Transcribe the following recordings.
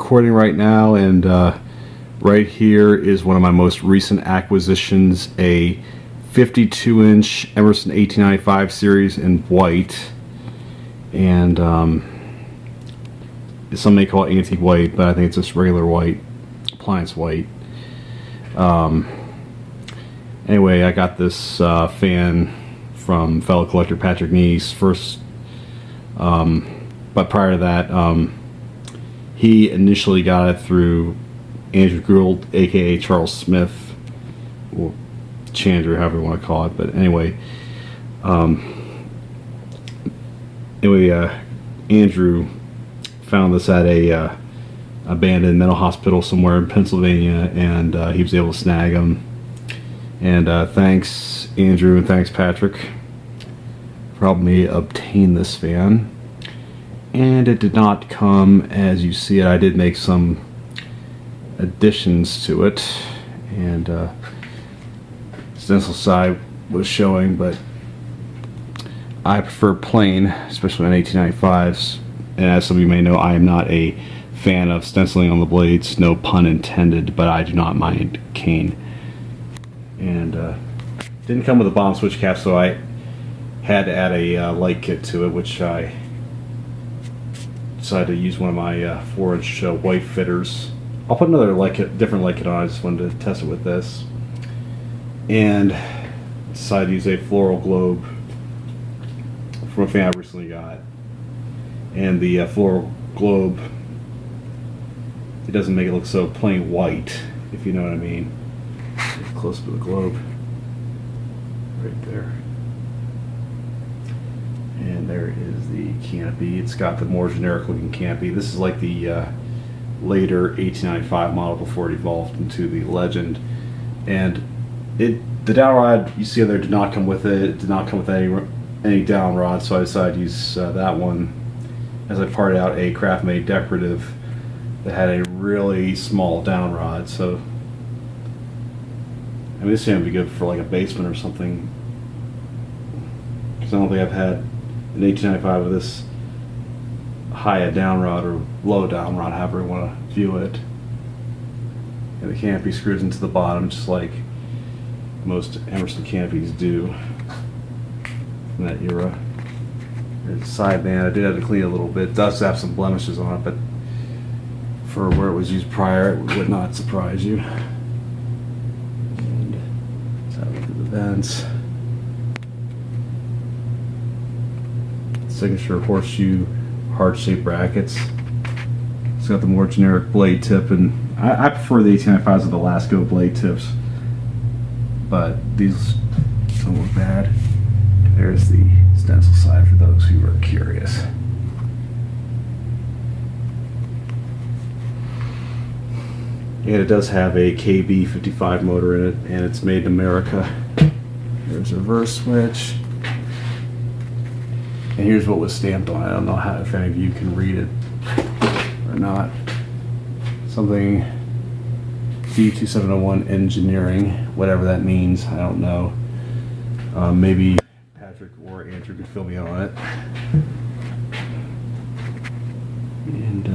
recording right now, and right here is one of my most recent acquisitions, a 52-inch Emerson 1895 series in white, and some may call it antique white, but I think it's just regular white, appliance white. Anyway, I got this fan from fellow collector Patrick Nese first, but prior to that, he initially got it through Andrew Gould, aka Charles Smith, or Chandler, however you want to call it. But anyway, Andrew found this at a abandoned mental hospital somewhere in Pennsylvania, and he was able to snag them. And thanks Andrew and thanks Patrick for helping me obtain this fan. And it did not come as you see it. I did make some additions to it, and stencil side was showing, but I prefer plain, especially on 1895s. And as some of you may know, I am not a fan of stenciling on the blades, no pun intended, but I do not mind cane. And didn't come with a bomb switch cap, so I had to add a light kit to it, which I decided to use one of my 4-inch white fitters. I'll put another light kit, different light kit on. I just wanted to test it with this, and decided to use a floral globe from a fan I recently got. And the floral globe, it doesn't make it look so plain white, if you know what I mean. Get close to the globe, right there. And there is the canopy. It's got the more generic looking canopy. This is like the later 1895 model before it evolved into the Legend. And the dowel rod you see there did not come with it. It did not come with any dowel rod, so I decided to use that one as I parted out a craft-made decorative that had a really small down rod. So I mean, this thing would be good for like a basement or something, because I don't think I've had an 1895 with this high a down rod or low down rod, however you want to view it. And the canopy screws into the bottom just like most Emerson canopies do from that era. There's a side band. I did have to clean it a little bit. It does have some blemishes on it, but for where it was used prior, it would not surprise you. And let's have a look at the vents. Signature horseshoe heart-shaped brackets. It's got the more generic blade tip, and I prefer the 1895s with the Lasco blade tips, but these don't look bad. There's the stencil side for those who are curious. And it does have a KB55 motor in it, and it's made in America. There's a reverse switch. And here's what was stamped on it. I don't know if any of you can read it or not. Something D2701 engineering, whatever that means, I don't know. Maybe Patrick or Andrew could fill me in on it. And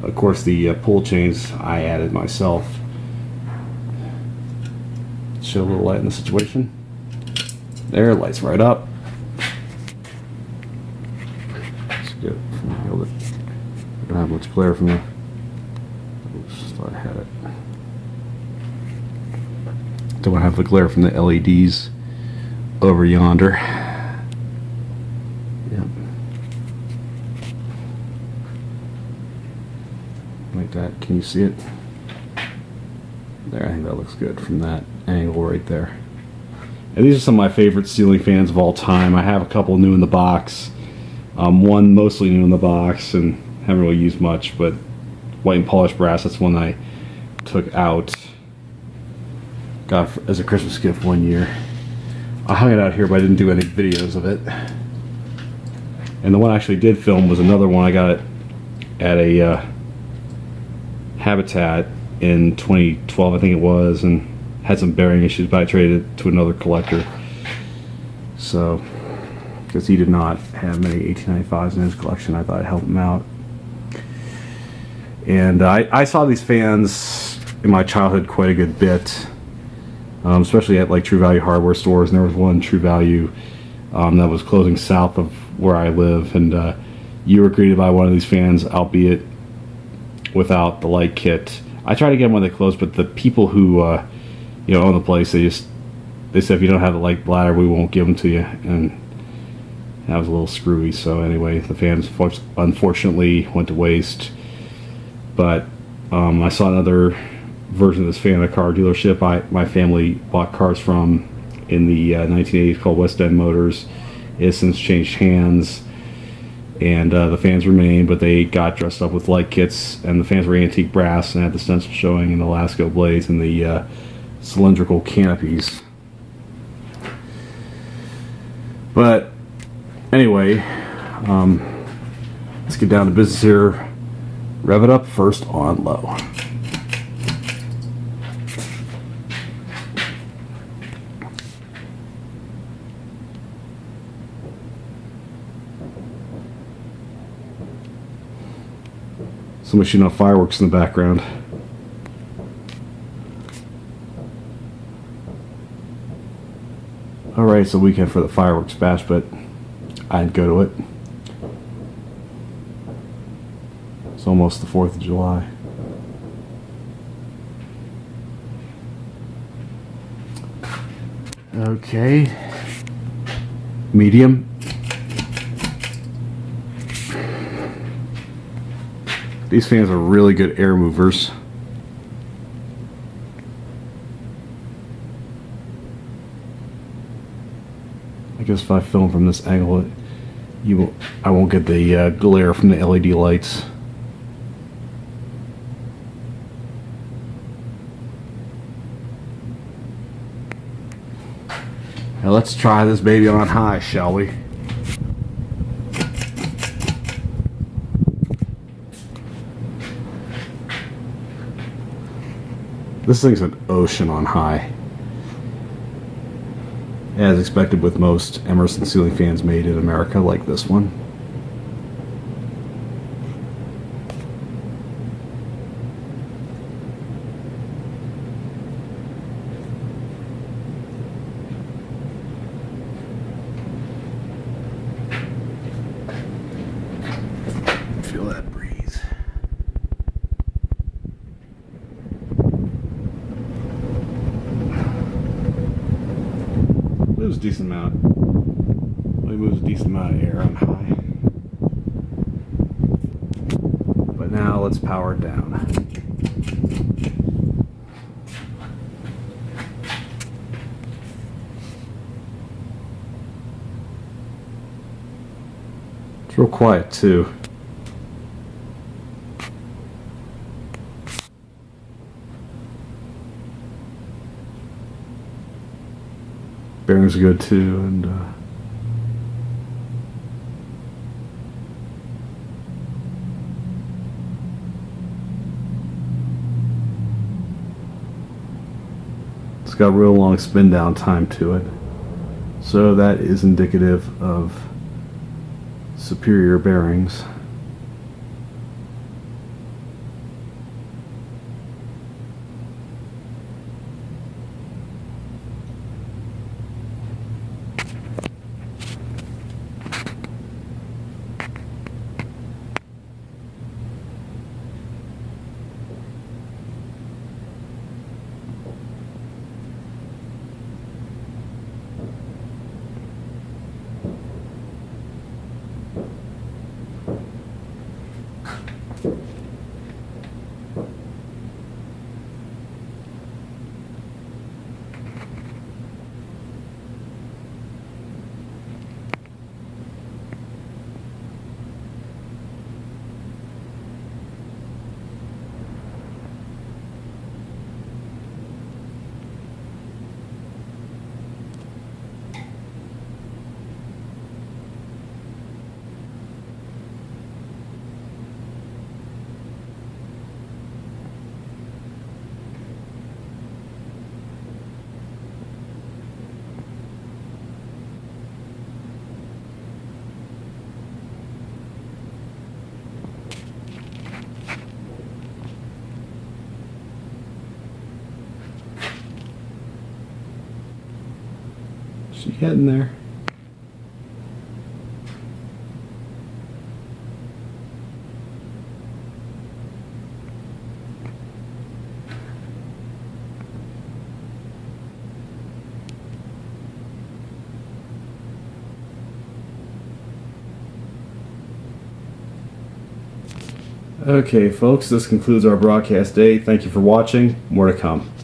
of course the pull chains I added myself. Show a little light in the situation. There, it lights right up. Good. I don't have much glare from the. Oops, thought I had it. Don't want to have the glare from the LEDs over yonder. Yep. Like that. Can you see it? There, I think that looks good from that angle right there. And these are some of my favorite ceiling fans of all time. I have a couple new in the box. One mostly new in the box and haven't really used much, but white and polished brass, that's one I took out. Got as a Christmas gift one year. I hung it out here, but I didn't do any videos of it. And the one I actually did film was another one I got at a Habitat in 2012, I think it was, and had some bearing issues, but I traded it to another collector. So, because he did not have many 1895s in his collection, I thought I'd help him out. And I saw these fans in my childhood quite a good bit, especially at like True Value hardware stores. And there was one True Value that was closing south of where I live, and you were greeted by one of these fans, albeit without the light kit. I tried to get them when they closed, but the people who own the place, they said if you don't have the light bladder, we won't give them to you, and that was a little screwy. So anyway, the fans unfortunately went to waste. But I saw another version of this fan at a car dealership my family bought cars from in the 1980s, called West End Motors. It has since changed hands, and the fans remain, but they got dressed up with light kits, and the fans were antique brass and had the stencil showing, and the Lasco blades, and the cylindrical canopies. But anyway, let's get down to business here. Rev it up first on low. Somebody shooting off fireworks in the background. Alright, it's a weekend for the fireworks bash, but I'd go to it. It's almost the 4th of July. Okay. Medium. These fans are really good air movers. I guess if I film from this angle, I won't get the glare from the LED lights. Now let's try this baby on high, shall we? This thing's an ocean on high. As expected with most Emerson ceiling fans made in America, like this one. Feel that breeze. Moves a decent amount. It moves a decent amount of air on high. But now let's power it down. It's real quiet too. Bearings are good too, and it's got a real long spin down time to it, so that is indicative of superior bearings. She getting there. Okay, folks, this concludes our broadcast day. Thank you for watching. More to come.